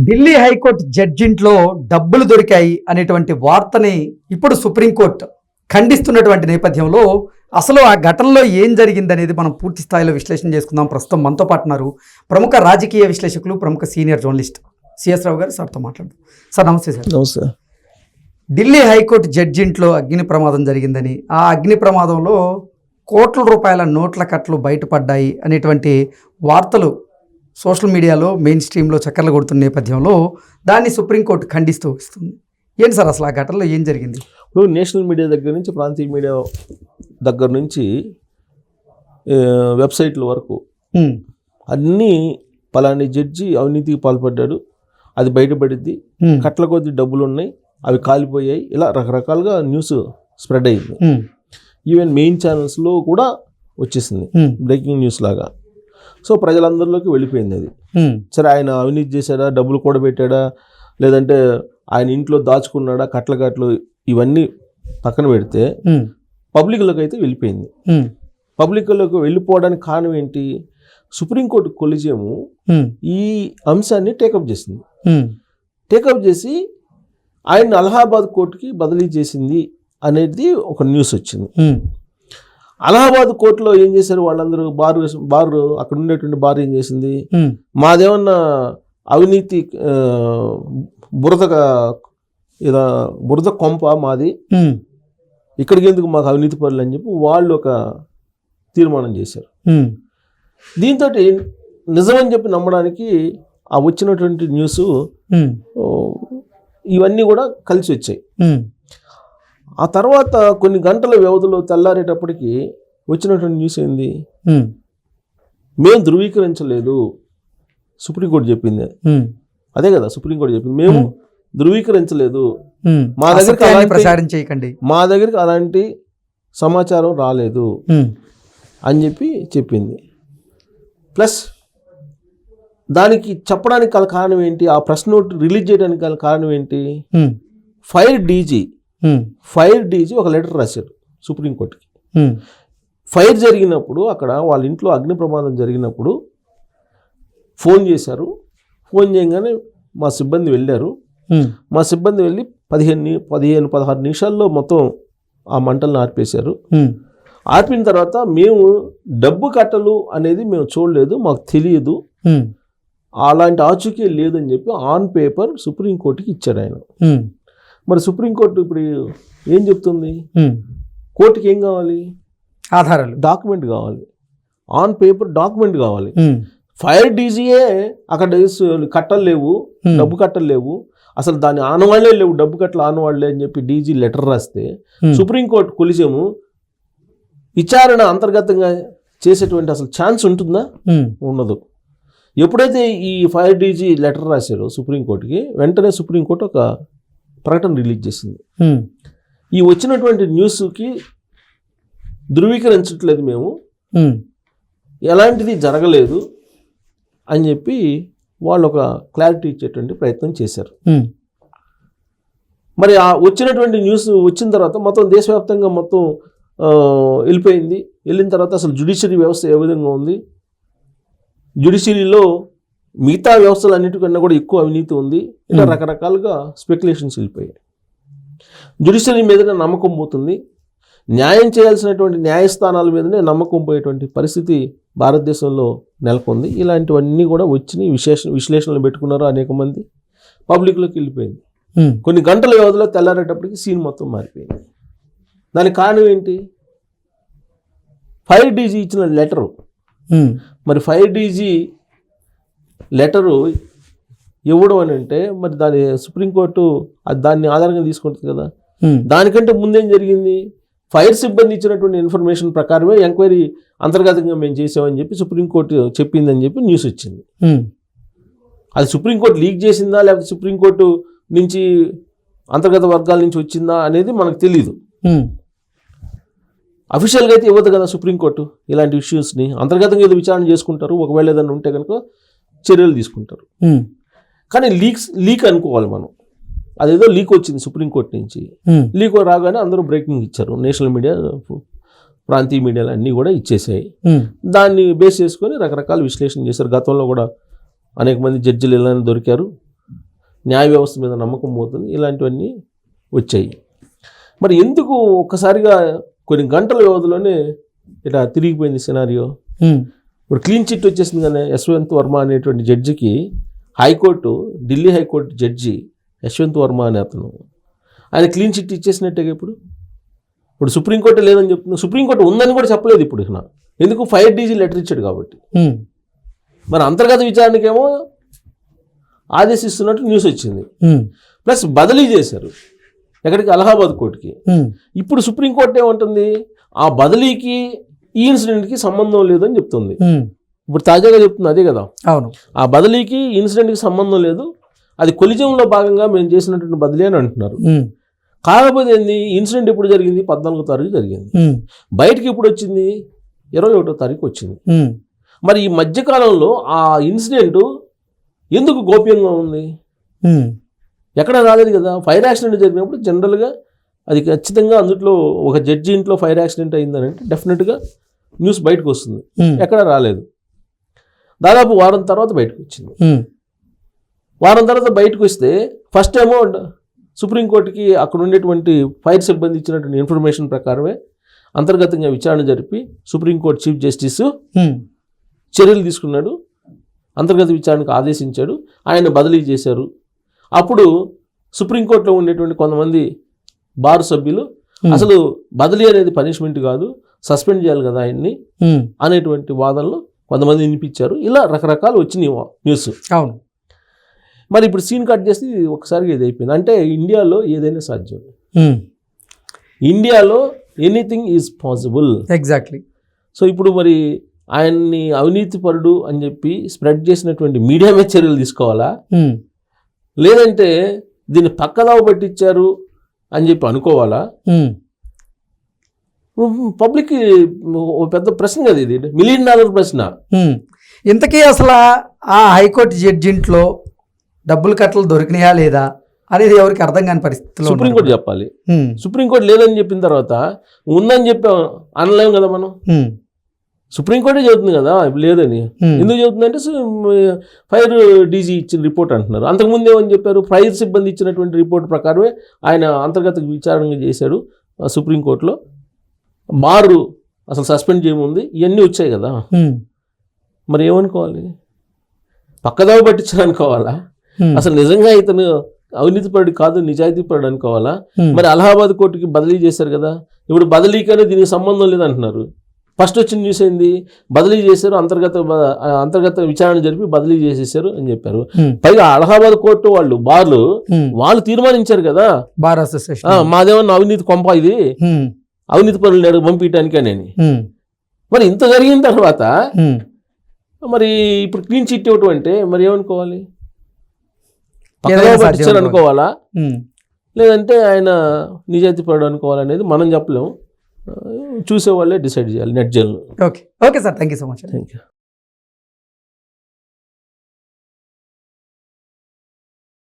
Delhi high court జడ్జింట్లో డబ్బులు దొరికాయి అనేటువంటి వార్తని ఇప్పుడు సుప్రీంకోర్టు ఖండిస్తున్నటువంటి నేపథ్యంలో అసలు ఆ ఘటనలో ఏం జరిగిందనేది మనం పూర్తి స్థాయిలో విశ్లేషణ చేసుకుందాం. ప్రస్తుతం మనతో పాటు ఉన్నారు ప్రముఖ రాజకీయ విశ్లేషకులు, ప్రముఖ సీనియర్ జర్నలిస్ట్ సిఎస్ రావు గారు. సార్తో మాట్లాడదాం. సార్ నమస్తే. సార్ నమస్తే. ఢిల్లీ హైకోర్టు జడ్జింట్లో అగ్ని ప్రమాదం జరిగిందని, ఆ అగ్ని ప్రమాదంలో కోట్ల రూపాయల నోట్ల కట్టలు బయటపడ్డాయి అనేటువంటి వార్తలు సోషల్ మీడియాలో మెయిన్ స్ట్రీమ్లో చక్కర్లు కొడుతున్న నేపథ్యంలో దాన్ని సుప్రీంకోర్టు ఖండిస్తూ వస్తుంది. ఏంటి సార్ అసలు ఆ ఘటనలో ఏం జరిగింది? ఇప్పుడు నేషనల్ మీడియా దగ్గర నుంచి ప్రాంతీయ మీడియా దగ్గర నుంచి వెబ్సైట్ల వరకు అన్నీ పలాని జడ్జి అవినీతికి పాల్పడ్డాడు, అది బయటపడింది, కట్ల కొద్ది డబ్బులు ఉన్నాయి, అవి కాలిపోయాయి, ఇలా రకరకాలుగా న్యూస్ స్ప్రెడ్ అయింది. ఈవెన్ మెయిన్ ఛానల్స్లో కూడా వచ్చేసింది బ్రేకింగ్ న్యూస్ లాగా. సో ప్రజలందరిలోకి వెళ్ళిపోయింది అది. సరే ఆయన అవినీతి చేశాడా, డబ్బులు కూడా పెట్టాడా, లేదంటే ఆయన ఇంట్లో దాచుకున్నాడా, కట్లు ఇవన్నీ పక్కన పెడితే పబ్లిక్లోకి అయితే వెళ్ళిపోయింది. పబ్లిక్లోకి వెళ్ళిపోవడానికి కారణం ఏంటి? సుప్రీంకోర్టు కొలిజియము ఈ అంశాన్ని టేకప్ చేసింది. టేకప్ చేసి ఆయన అలహాబాద్ కోర్టుకి బదిలీ చేసింది అనేది ఒక న్యూస్ వచ్చింది. అలహాబాద్ కోర్టులో ఏం చేశారు వాళ్ళందరూ, బారు అక్కడ ఉండేటువంటి బారు ఏం చేసింది, మాదేమన్నా అవినీతి బురద కొంప మాది, ఇక్కడికి ఎందుకు మాకు అవినీతి పనులు అని చెప్పి వాళ్ళు ఒక తీర్మానం చేశారు. దీంతో నిజమని చెప్పి నమ్మడానికి ఆ వచ్చినటువంటి న్యూస్ ఇవన్నీ కూడా కలిసి వచ్చాయి. ఆ తర్వాత కొన్ని గంటల వ్యవధిలో తెల్లారేటప్పటికి వచ్చినటువంటి న్యూస్ ఏంది, మేము ధృవీకరించలేదు, సుప్రీంకోర్టు చెప్పింది. అదే కదా సుప్రీంకోర్టు చెప్పింది, మేము ధృవీకరించలేదు, మా దగ్గరికి ప్రసారం చేయకండి, మా దగ్గరికి అలాంటి సమాచారం రాలేదు అని చెప్పి చెప్పింది. ప్లస్ దానికి చెప్పడానికి గల కారణం ఏంటి, ఆ ప్రెస్ నోట్ రిలీజ్ చేయడానికి గల కారణం ఏంటి, ఫైర్ డీజీ ఒక లెటర్ రాశారు సుప్రీంకోర్టుకి. ఫైర్ జరిగినప్పుడు అక్కడ వాళ్ళ ఇంట్లో అగ్ని ప్రమాదం జరిగినప్పుడు ఫోన్ చేశారు. ఫోన్ చేయగానే మా సిబ్బంది వెళ్ళారు. మా సిబ్బంది వెళ్ళి 15-16 నిమిషాల్లో మొత్తం ఆ మంటలను ఆర్పేశారు. ఆర్పిన తర్వాత మేము డబ్బు కట్టలు అనేది మేము చూడలేదు, మాకు తెలియదు, అలాంటి ఆచూకీ లేదని చెప్పి ఆన్ పేపర్ సుప్రీంకోర్టుకి ఇచ్చాడు ఆయన. మరి సుప్రీంకోర్టు ఇప్పుడు ఏం చెప్తుంది, కోర్టుకి ఏం కావాలి, ఆధారాలు, డాక్యుమెంట్ కావాలి, ఆన్ పేపర్ డాక్యుమెంట్ కావాలి. ఫైర్ డీజీయే అక్కడ కట్టలు లేవు, డబ్బు కట్టలు లేవు, అసలు దాని ఆనవాళ్లే లేవు, డబ్బు కట్టలు ఆనవాళ్లే అని చెప్పి డీజీ లెటర్ రాస్తే సుప్రీంకోర్టు కొలిసేము విచారణ అంతర్గతంగా చేసేటువంటి అసలు ఛాన్స్ ఉంటుందా? ఉండదు. ఎప్పుడైతే ఈ ఫైర్ డీజీ లెటర్ రాశారో సుప్రీంకోర్టుకి, వెంటనే సుప్రీంకోర్టు ఒక ప్రకటన రిలీజ్ చేసింది. ఈ వచ్చినటువంటి న్యూస్కి ధృవీకరించట్లేదు, మేము ఎలాంటిది జరగలేదు అని చెప్పి వాళ్ళు ఒక క్లారిటీ ఇచ్చేటువంటి ప్రయత్నం చేశారు. మరి ఆ వచ్చినటువంటి న్యూస్ వచ్చిన తర్వాత మొత్తం దేశవ్యాప్తంగా మొత్తం వెళ్ళిపోయింది. వెళ్ళిన తర్వాత అసలు జ్యుడిషియరీ వ్యవస్థ ఏ విధంగా ఉంది, జ్యుడిషియరీలో మిగతా వ్యవస్థలు అన్నిటికన్నా కూడా ఎక్కువ అవినీతి ఉంది, ఇలా రకరకాలుగా స్పెక్యులేషన్స్ వెళ్ళిపోయాయి. జ్యుడిషియరీ మీదనే నమ్మకం పోతుంది, న్యాయం చేయాల్సినటువంటి న్యాయస్థానాల మీదనే నమ్మకం పోయేటువంటి పరిస్థితి భారతదేశంలో నెలకొంది. ఇలాంటివన్నీ కూడా వచ్చినాయి, విశ్లేషణలు పెట్టుకున్నారు అనేక మంది, పబ్లిక్లోకి వెళ్ళిపోయింది. కొన్ని గంటల వ్యవధిలో తెల్లారేటప్పటికి సీన్ మొత్తం మారిపోయింది. దానికి కారణం ఏంటి? ఫైర్ డీజీ ఇచ్చిన లెటరు. మరి ఫైర్ డీజీ లెటరు ఇవ్వడం అని అంటే మరి దాని సుప్రీంకోర్టు దాన్ని ఆధారంగా తీసుకుంటుంది కదా. దానికంటే ముందేం జరిగింది, ఫైర్ సిబ్బంది ఇచ్చినటువంటి ఇన్ఫర్మేషన్ ప్రకారమే ఎంక్వైరీ అంతర్గతంగా మేము చేసామని చెప్పి సుప్రీంకోర్టు చెప్పిందని చెప్పి న్యూస్ వచ్చింది. అది సుప్రీంకోర్టు లీక్ చేసిందా లేకపోతే సుప్రీంకోర్టు నుంచి అంతర్గత వర్గాల నుంచి వచ్చిందా అనేది మనకు తెలియదు. అఫీషియల్గా అయితే ఇవ్వదు కదా సుప్రీంకోర్టు ఇలాంటి ఇష్యూస్ని, అంతర్గతంగా ఏదో విచారణ చేసుకుంటారు, ఒకవేళ ఏదైనా ఉంటే కనుక చర్యలు తీసుకుంటారు. కానీ లీక్ అనుకోవాలి మనం, అదేదో లీక్ వచ్చింది సుప్రీంకోర్టు నుంచి. లీక్ రాగానే అందరూ బ్రేకింగ్ ఇచ్చారు, నేషనల్ మీడియా, ప్రాంతీయ మీడియాలు అన్నీ కూడా ఇచ్చేసాయి. దాన్ని బేస్ చేసుకొని రకరకాల విశ్లేషణ చేశారు. గతంలో కూడా అనేక మంది జడ్జిలు ఇలా దొరికారు, న్యాయ వ్యవస్థ మీద నమ్మకం పోతుంది, ఇలాంటివన్నీ వచ్చాయి. మరి ఎందుకు ఒక్కసారిగా కొన్ని గంటల వ్యవధిలోనే ఇలా తిరిగిపోయింది సినారియో? ఇప్పుడు క్లీన్ చిట్ వచ్చేసింది కానీ యశ్వంత్ వర్మ అనేటువంటి జడ్జికి high court, Delhi high court judge Yashwant Varma అనే అతను, ఆయన క్లీన్ చిట్ ఇచ్చేసినట్టే. ఇప్పుడు సుప్రీంకోర్టు లేదని చెప్తుంది, సుప్రీంకోర్టు ఉందని కూడా చెప్పలేదు ఇప్పుడు. ఎందుకు? 5 DG లెటర్ ఇచ్చాడు కాబట్టి. మరి అంతర్గత విచారణకేమో ఆదేశిస్తున్నట్టు న్యూస్ వచ్చింది, ప్లస్ బదిలీ చేశారు ఎక్కడికి? అలహాబాద్ కోర్టుకి. ఇప్పుడు సుప్రీంకోర్టు ఏమంటుంది? ఆ బదిలీకి ఈ ఇన్సిడెంట్కి సంబంధం లేదని చెప్తుంది. ఇప్పుడు తాజాగా చెప్తుంది అదే కదా. అవును, ఆ బదిలీకి ఇన్సిడెంట్కి సంబంధం లేదు, అది కొలిజంలో భాగంగా మేము చేసినటువంటి బదిలీ అని అంటున్నారు. కాకపోతే ఏంది, ఇన్సిడెంట్ ఎప్పుడు జరిగింది? 14వ తారీఖు జరిగింది. బయటకి ఎప్పుడు వచ్చింది? 21వ తారీఖు వచ్చింది. మరి ఈ మధ్యకాలంలో ఆ ఇన్సిడెంట్ ఎందుకు గోప్యంగా ఉంది? ఎక్కడ రాలేదు కదా. ఫైర్ యాక్సిడెంట్ జరిగినప్పుడు జనరల్గా అది ఖచ్చితంగా అందులో ఒక జడ్జి ఇంట్లో ఫైర్ యాక్సిడెంట్ అయిందని అంటే డెఫినెట్గా న్యూస్ బయటకు వస్తుంది. ఎక్కడ రాలేదు. దాదాపు వారం తర్వాత బయటకు వచ్చింది. వారం తర్వాత బయటకు వస్తే ఫస్ట్ ఏమో సుప్రీంకోర్టుకి అక్కడ ఉండేటువంటి ఫైర్ సిబ్బంది ఇచ్చినటువంటి ఇన్ఫర్మేషన్ ప్రకారమే అంతర్గతంగా విచారణ జరిపి సుప్రీంకోర్టు చీఫ్ జస్టిస్ చర్యలు తీసుకున్నాడు, అంతర్గత విచారణకు ఆదేశించాడు, ఆయన బదిలీ చేశారు. అప్పుడు సుప్రీంకోర్టులో ఉండేటువంటి కొంతమంది బార్ సభ్యులు అసలు బదిలీ అనేది పనిష్మెంట్ కాదు, సస్పెండ్ చేయాలి కదా ఆయన్ని అనేటువంటి వాదనలు కొంతమంది వినిపించారు. ఇలా రకరకాలు వచ్చినాయి న్యూస్. అవును. మరి ఇప్పుడు సీన్ కట్ చేసి ఒకసారిగా ఇది అయిపోయింది. అంటే ఇండియాలో ఏదైనా సాధ్యం, ఇండియాలో anything is possible. Exactly. So ఇప్పుడు మరి ఆయన్ని అవినీతిపరుడు అని చెప్పి స్ప్రెడ్ చేసినటువంటి మీడియా మీద చర్యలు తీసుకోవాలా, లేదంటే దీన్ని పక్కదావ పట్టించారు అని చెప్పి అనుకోవాలా? పబ్లిక్ పెద్ద ప్రశ్న కదా ఇది, $1 మిలియన్ ప్రశ్న. ఇంతకీ అసలు ఆ హైకోర్టు జడ్జింట్లో డబ్బులు కట్టలు దొరికినాయా లేదా అనేది ఎవరికి అర్థం కాని పరిస్థితిలో సుప్రీంకోర్టు చెప్పాలి. సుప్రీంకోర్టు లేదని చెప్పిన తర్వాత ఉందని చెప్పి అనలేం కదా మనం. సుప్రీంకోర్టే చెబుతుంది కదా ఇప్పుడు లేదని. ఎందుకు చెబుతుందంటే ఫైర్ డీజీ ఇచ్చిన రిపోర్ట్ అంటున్నారు. అంతకుముందు ఏమని చెప్పారు? ఫైర్ సిబ్బంది ఇచ్చినటువంటి రిపోర్ట్ ప్రకారమే ఆయన అంతర్గత విచారణ చేశాడు సుప్రీంకోర్టులో. బారు అసలు సస్పెండ్ చేయముంది, ఇవన్నీ వచ్చాయి కదా. మరి ఏమనుకోవాలి? పక్కదావ పట్టించారు అనుకోవాలా? అసలు నిజంగా ఇతను అవినీతిపరుడు కాదు, నిజాయితీపరుడు అనుకోవాలా? మరి అలహాబాద్ కోర్టుకి బదిలీ చేశారు కదా, ఇప్పుడు బదిలీకనే దీనికి సంబంధం లేదంటున్నారు. ఫస్ట్ వచ్చిన న్యూస్ ఏంది? బదిలీ చేశారు, అంతర్గత విచారణ జరిపి బదిలీ చేసేసారు అని చెప్పారు. పైగా అలహాబాద్ కోర్టు వాళ్ళు తీర్మానించారు కదా, బార్ అసోసియేషన్ మాదేమన్నా అవినీతి కొంప ఇది, అవినీతి పరులు పంపించడానికి అని. మరి ఇంత జరిగిన తర్వాత మరి ఇప్పుడు క్లీన్ చిట్ ఇవ్వటం అంటే మరి ఏమనుకోవాలి? పట్టించారు అనుకోవాలా, లేదంటే ఆయన నిజాయితీ పరుడు అనుకోవాలనేది మనం చెప్పలేము. చూసేవాళ్ళే డిసైడ్ చేయాలి నెట్ జైల్లో. Okay sir, thank you so much. Thank you.